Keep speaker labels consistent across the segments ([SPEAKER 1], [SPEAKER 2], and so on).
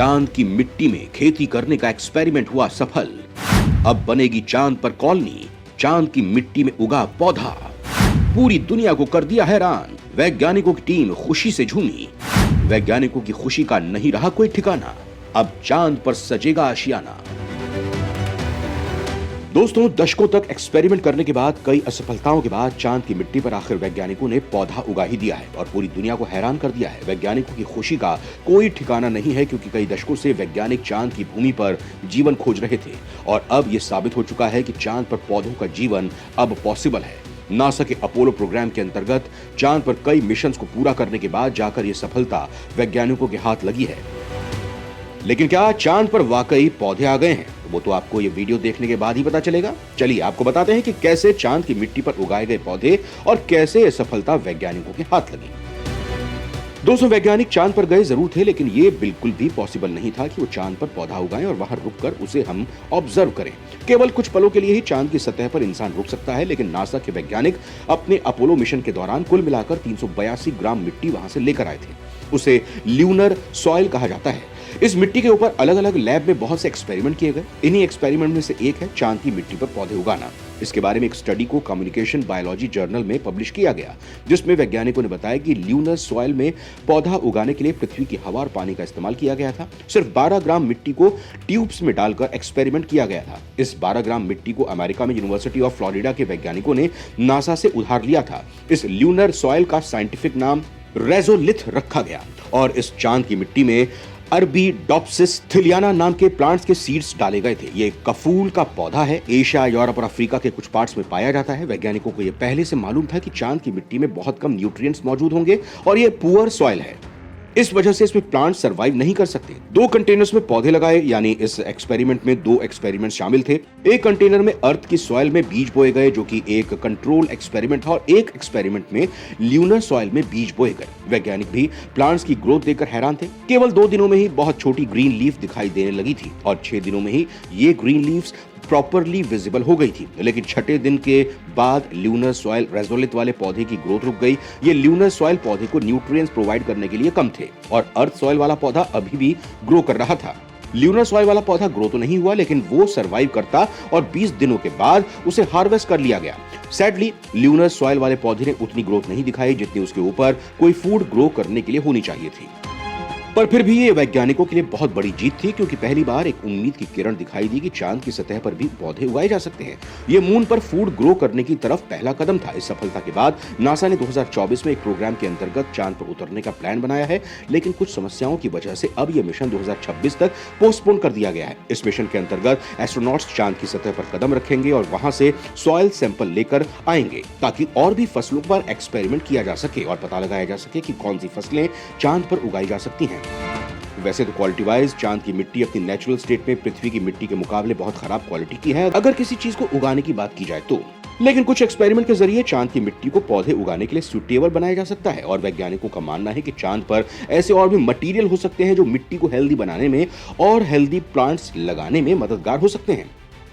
[SPEAKER 1] चांद की मिट्टी में खेती करने का एक्सपेरिमेंट हुआ सफल। अब बनेगी चांद पर कॉलोनी, चांद की मिट्टी में उगा पौधा। पूरी दुनिया को कर दिया हैरान, वैज्ञानिकों की टीम खुशी से झूमी। वैज्ञानिकों की खुशी का नहीं रहा कोई ठिकाना, अब चांद पर सजेगा आशियाना। दोस्तों, दशकों तक एक्सपेरिमेंट करने के बाद, कई असफलताओं के बाद चांद की मिट्टी पर आखिर वैज्ञानिकों ने पौधा उगा ही दिया है और पूरी दुनिया को हैरान कर दिया है। वैज्ञानिकों की खुशी का कोई ठिकाना नहीं है, क्योंकि कई दशकों से वैज्ञानिक चांद की भूमि पर जीवन खोज रहे थे और अब यह साबित हो चुका है कि चांद पर पौधों का जीवन अब पॉसिबल है। नासा के अपोलो प्रोग्राम के अंतर्गत चांद पर कई मिशन को पूरा करने के बाद जाकर यह सफलता वैज्ञानिकों के हाथ लगी है। लेकिन क्या चांद पर वाकई पौधे आ गए हैं? वो तो आपको ये वीडियो देखने के बाद ही पता चलेगा। चलिए आपको बताते हैं कि कैसे चांद की मिट्टी पर उगाए गए पौधे और कैसे यह सफलता वैज्ञानिकों के हाथ लगी। दोस्तों, वैज्ञानिक चांद पर गए जरूर थे, लेकिन ये बिल्कुल भी पॉसिबल नहीं था कि वो चांद पर पौधा उगाएं और वहां रुककर उसे हम ऑब्जर्व करें। केवल कुछ पलों के लिए ही चांद की सतह पर इंसान रुक सकता है, लेकिन नासा के वैज्ञानिक अपने अपोलो मिशन के दौरान कुल मिलाकर 382 ग्राम मिट्टी वहां से लेकर आए थे। उसे ल्यूनर सॉइल कहा जाता है। इस मिट्टी के ऊपर अलग अलग लैब में बहुत से एक्सपेरिमेंट किए गए। इन्हीं एक्सपेरिमेंट में से एक है चांद की मिट्टी पर पौधे उगाना। इसके बारे में एक स्टडी को कम्युनिकेशन बायोलॉजी जर्नल में पब्लिश किया गया, जिसमें वैज्ञानिकों ने बताया कि ल्यूनर सॉइल में पौधा उगाने के लिए पृथ्वी की हवा और पानी का इस्तेमाल किया गया था। सिर्फ 12 ग्राम मिट्टी को ट्यूब्स में डालकर एक्सपेरिमेंट किया गया था। इस 12 ग्राम मिट्टी को अमेरिका में यूनिवर्सिटी ऑफ फ्लोरिडा के वैज्ञानिकों ने नासा से उधार लिया था। इस ल्यूनर सॉइल का साइंटिफिक नाम रेजोलिथ रखा गया और इस चांद की मिट्टी में अरबीडोप्सिस थिलियाना नाम के प्लांट्स के सीड्स डाले गए थे। ये कफूल का पौधा है, एशिया, यूरोप और अफ्रीका के कुछ पार्ट्स में पाया जाता है। वैज्ञानिकों को यह पहले से मालूम था कि चांद की मिट्टी में बहुत कम न्यूट्रिएंट्स मौजूद होंगे और ये पुअर सॉइल है। इस वजह से इसमें प्लांट सरवाइव नहीं कर सकते। 2 कंटेनर्स में पौधे लगाए, यानी इस एक्सपेरिमेंट में 2 एक्सपेरिमेंट शामिल थे। एक कंटेनर में अर्थ की सॉइल में बीज बोए गए, जो कि एक कंट्रोल एक्सपेरिमेंट था, और एक एक्सपेरिमेंट में ल्यूनर सॉइल में बीज बोए गए। वैज्ञानिक भी प्लांट्स की ग्रोथ देखकर हैरान थे। केवल 2 दिनों में ही बहुत छोटी ग्रीन लीफ दिखाई देने लगी थी और 6 दिनों में ही ये ग्रीन लीव्स प्रॉपरली विजिबल हो गई थी। लेकिन छठे दिन के बाद ल्यूनर सॉइल रेजोलिथ वाले पौधे की ग्रोथ रुक गई। ये ल्यूनर सॉइल पौधे को न्यूट्रिएंट्स प्रोवाइड करने के लिए कम थे और अर्थ सॉइल वाला पौधा अभी भी ग्रो कर रहा था। ल्यूनर सॉइल वाला पौधा ग्रो तो नहीं हुआ, लेकिन वो सरवाइव करता और 20 दिनों के बाद उसे हार्वेस्ट कर लिया गया। सैडली ल्यूनर सॉइल वाले पौधे ने उतनी ग्रोथ नहीं दिखाई जितनी उसके ऊपर कोई फूड ग्रो करने के लिए होनी चाहिए थी। पर फिर भी ये वैज्ञानिकों के लिए बहुत बड़ी जीत थी, क्योंकि पहली बार एक उम्मीद की किरण दिखाई दी कि चांद की सतह पर भी पौधे उगाए जा सकते हैं। ये मून पर फूड ग्रो करने की तरफ पहला कदम था। इस सफलता के बाद नासा ने 2024 में एक प्रोग्राम के अंतर्गत चांद पर उतरने का प्लान बनाया है, लेकिन कुछ समस्याओं की वजह से अब यह मिशन 2026 तक पोस्टपोन कर दिया गया है। इस मिशन के अंतर्गत एस्ट्रोनॉट्स चांद की सतह पर कदम रखेंगे और वहां से सॉइल सैंपल लेकर आएंगे, ताकि और भी फसलों पर एक्सपेरिमेंट किया जा सके और पता लगाया जा सके कि कौन सी फसलें चांद पर उगाई जा सकती हैं। वैसे तो क्वालिटी वाइज चांद की मिट्टी अपनी नेचुरल स्टेट में पृथ्वी की मिट्टी के मुकाबले बहुत खराब क्वालिटी की है, अगर किसी चीज को उगाने की बात की जाए तो। लेकिन कुछ एक्सपेरिमेंट के जरिए चांद की मिट्टी को पौधे उगाने के लिए सूटेबल बनाया जा सकता है और वैज्ञानिकों का मानना है कि चांद पर ऐसे और भी मटेरियल हो सकते हैं जो मिट्टी को हेल्दी बनाने में और हेल्दी प्लांट्स लगाने में मददगार हो सकते हैं।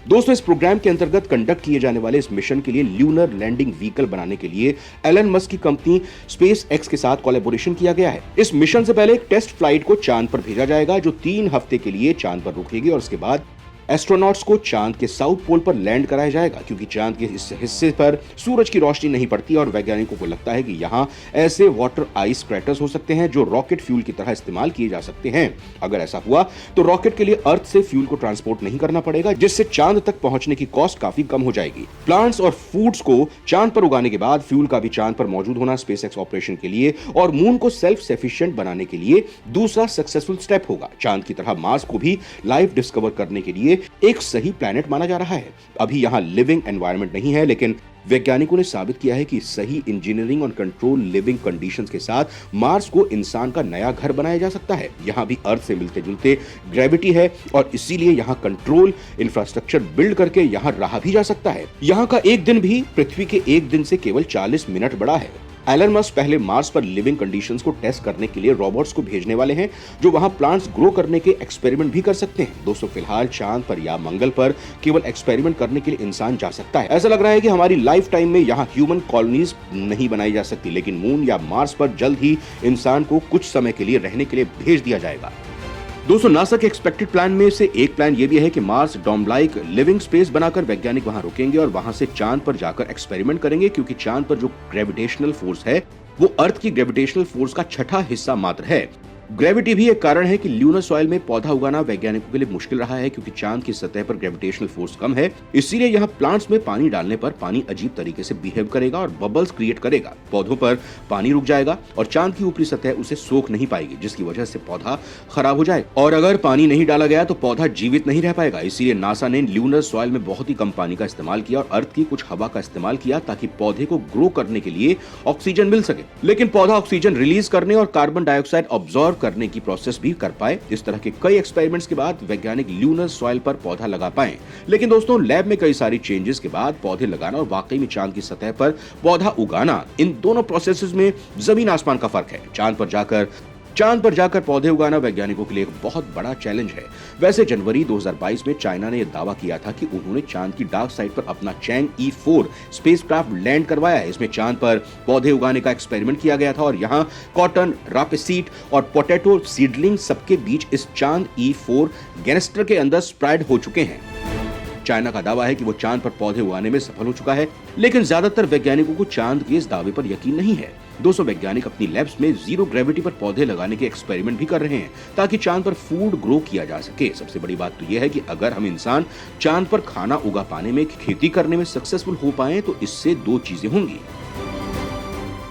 [SPEAKER 1] दोस्तों, इस प्रोग्राम के अंतर्गत कंडक्ट किए जाने वाले इस मिशन के लिए ल्यूनर लैंडिंग व्हीकल बनाने के लिए एलन मस्क की कंपनी स्पेस एक्स के साथ कोलैबोरेशन किया गया है। इस मिशन से पहले एक टेस्ट फ्लाइट को चांद पर भेजा जाएगा, जो 3 हफ्ते के लिए चांद पर रुकेगी और उसके बाद एस्ट्रोनॉट्स को चांद के साउथ पोल पर लैंड कराया जाएगा, क्योंकि चांद के इस हिस्से पर सूरज की रोशनी नहीं पड़ती और वैज्ञानिकों को लगता है कि यहाँ ऐसे वाटर आइस क्रैटर्स हो सकते हैं जो रॉकेट फ्यूल की तरह इस्तेमाल किए जा सकते हैं। अगर ऐसा हुआ तो रॉकेट के लिए अर्थ से फ्यूल को ट्रांसपोर्ट नहीं करना पड़ेगा, जिससे चांद तक पहुंचने की कॉस्ट काफी कम हो जाएगी। प्लांट्स और फूड्स को चांद पर उगाने के बाद फ्यूल का भी चांद पर मौजूद होना स्पेसएक्स ऑपरेशन के लिए और मून को सेल्फ सफिशिएंट बनाने के लिए दूसरा सक्सेसफुल स्टेप होगा। चांद की तरह मार्स को भी लाइफ डिस्कवर करने के लिए एक सही प्लैनेट माना जा रहा है। अभी यहां लिविंग एनवायरनमेंट नहीं है, लेकिन वैज्ञानिकों ने साबित किया है कि सही इंजीनियरिंग और कंट्रोल लिविंग कंडीशंस के साथ मार्स को इंसान का नया घर बनाया जा सकता है। यहां भी अर्थ से मिलते जुलते ग्रेविटी है और इसीलिए यहां कंट्रोल इंफ्रास्ट्रक्चर बिल्ड करके यहां रहा भी जा सकता है। यहां का एक दिन भी पृथ्वी के एक दिन से केवल 40 मिनट बड़ा है। एलन मस्क पहले मार्स पर लिविंग कंडीशंस को टेस्ट करने के लिए रोबोट्स को भेजने वाले हैं, जो वहां प्लांट्स ग्रो करने के एक्सपेरिमेंट भी कर सकते हैं। दोस्तों, फिलहाल चांद पर या मंगल पर केवल एक्सपेरिमेंट करने के लिए इंसान जा सकता है। ऐसा लग रहा है कि हमारी लाइफ टाइम में यहाँ ह्यूमन कॉलोनीज नहीं बनाई जा सकती, लेकिन मून या मार्स पर जल्द ही इंसान को कुछ समय के लिए रहने के लिए भेज दिया जाएगा। दोस्तों, नासा के एक्सपेक्टेड प्लान में से एक प्लान ये भी है कि मार्स डोम लाइक लिविंग स्पेस बनाकर वैज्ञानिक वहां रुकेंगे और वहां से चांद पर जाकर एक्सपेरिमेंट करेंगे, क्योंकि चांद पर जो ग्रेविटेशनल फोर्स है वो अर्थ की ग्रेविटेशनल फोर्स का छठा हिस्सा मात्र है। ग्रेविटी भी एक कारण है कि ल्यूनर सॉइल में पौधा उगाना वैज्ञानिकों के लिए मुश्किल रहा है, क्योंकि चांद की सतह पर ग्रेविटेशनल फोर्स कम है। इसीलिए यहाँ प्लांट्स में पानी डालने पर पानी अजीब तरीके से बिहेव करेगा और बबल्स क्रिएट करेगा। पौधों पर पानी रुक जाएगा और चांद की ऊपरी सतह उसे सोख नहीं पाएगी, जिसकी वजह से पौधा खराब हो जाएगा। और अगर पानी नहीं डाला गया तो पौधा जीवित नहीं रह पाएगा। इसीलिए नासा ने ल्यूनर सॉइल में बहुत ही कम पानी का इस्तेमाल किया और अर्थ की कुछ हवा का इस्तेमाल किया, ताकि पौधे को ग्रो करने के लिए ऑक्सीजन मिल सके। लेकिन पौधा ऑक्सीजन रिलीज करने और कार्बन डाइऑक्साइड ऑब्जॉर्व करने की प्रोसेस भी कर पाए। इस तरह के कई एक्सपेरिमेंट्स के बाद वैज्ञानिक ल्यूनर सॉइल पर पौधा लगा पाए। लेकिन दोस्तों, लैब में कई सारी चेंजेस के बाद पौधे लगाना और वाकई में चांद की सतह पर पौधा उगाना, इन दोनों प्रोसेसेस में जमीन आसमान का फर्क है। चांद पर जाकर पौधे उगाना वैज्ञानिकों के लिए एक बहुत बड़ा चैलेंज है। वैसे जनवरी 2022 में चाइना ने यह दावा किया था कि उन्होंने चांद की डार्क साइड पर अपना चैंग E4 स्पेसक्राफ्ट लैंड करवाया है। इसमें चांद पर पौधे उगाने का एक्सपेरिमेंट किया गया था और यहाँ कॉटन, रापेसीड और पोटैटो सीडलिंग सबके बीच इस चांद E4 गैनेस्टर के अंदर स्प्रेड हो चुके हैं। चाइना का दावा है कि वो चांद पर पौधे उगाने में सफल हो चुका है, लेकिन ज्यादातर वैज्ञानिकों को चांद के इस दावे पर यकीन नहीं है। दोस्तों, वैज्ञानिक अपनी लैब्स में जीरो ग्रेविटी पर पौधे लगाने के एक्सपेरिमेंट भी कर रहे हैं, ताकि चांद पर फूड ग्रो किया जा सके। सबसे बड़ी बात तो यह है कि अगर हम इंसान चांद पर खाना उगा पाने में, खेती करने में सक्सेसफुल हो पाए तो इससे दो चीजें होंगी।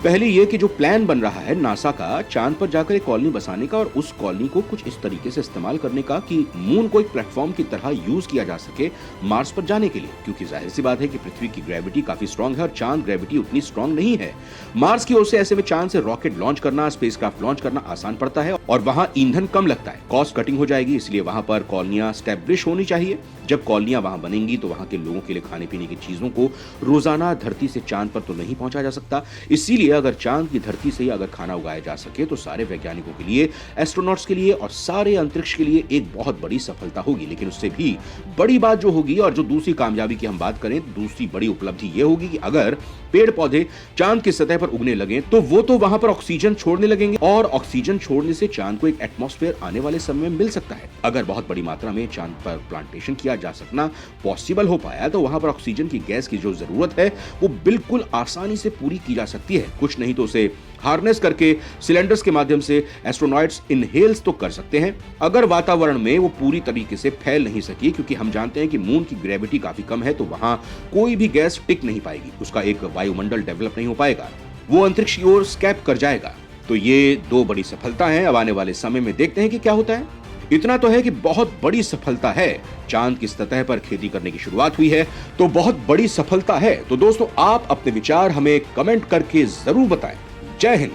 [SPEAKER 1] पहली ये कि जो प्लान बन रहा है नासा का चांद पर जाकर एक कॉलोनी बसाने का और उस कॉलोनी को कुछ इस तरीके से इस्तेमाल करने का कि मून को एक प्लेटफॉर्म की तरह यूज किया जा सके मार्स पर जाने के लिए, क्योंकि जाहिर सी बात है कि पृथ्वी की ग्रेविटी काफी स्ट्रांग है और चांद ग्रेविटी उतनी स्ट्रांग नहीं है। मार्स की ओर से ऐसे में चांद से रॉकेट लॉन्च करना, स्पेसक्राफ्ट लॉन्च करना आसान पड़ता है और वहां ईंधन कम लगता है, कॉस्ट कटिंग हो जाएगी। इसलिए वहां पर कॉलोनियां स्टैब्लिश होनी चाहिए। जब कॉलोनियां वहां बनेंगी तो वहां के लोगों के लिए खाने पीने की चीजों को रोजाना धरती से चांद पर तो नहीं पहुंचा जा सकता। इसीलिए अगर चांद की धरती से ही अगर खाना उगाया जा सके तो सारे वैज्ञानिकों के लिए, एस्ट्रोनॉट्स के लिए और सारे अंतरिक्ष के लिए एक बहुत बड़ी सफलता होगी। लेकिन उससे भी बड़ी बात जो होगी और जो दूसरी कामयाबी की हम बात करें, दूसरी बड़ी उपलब्धि ये होगी कि अगर पेड़ पौधे चांद की सतह पर उगने लगे तो वो तो वहां पर ऑक्सीजन छोड़ने लगेंगे और ऑक्सीजन छोड़ने से चांद को एक एटमॉस्फेयर आने वाले समय में मिल सकता है। अगर बहुत बड़ी मात्रा में चांद पर प्लांटेशन किया जा सकना पॉसिबल हो पाया तो वहां पर ऑक्सीजन की गैस की जो जरूरत है वो बिल्कुल आसानी से पूरी की जा सकती है। कुछ नहीं तो उसे हार्नेस करके सिलेंडर्स के माध्यम से एस्ट्रोनॉट्स इनहेल्स तो कर सकते हैं। अगर वातावरण में वो पूरी तरीके से फैल नहीं सकी, क्योंकि हम जानते हैं कि मून की ग्रेविटी काफी कम है, तो वहां कोई भी गैस टिक नहीं पाएगी, उसका एक वायुमंडल डेवलप नहीं हो पाएगा, वो अंतरिक्ष की ओर स्कैप कर जाएगा। तो ये दो बड़ी सफलता हैं। अब आने वाले समय में देखते हैं कि क्या होता है। इतना तो है कि बहुत बड़ी सफलता है, चांद की सतह पर खेती करने की शुरुआत हुई है, तो बहुत बड़ी सफलता है। तो दोस्तों, आप अपने विचार हमें कमेंट करके जरूर बताएं। जय हिंद।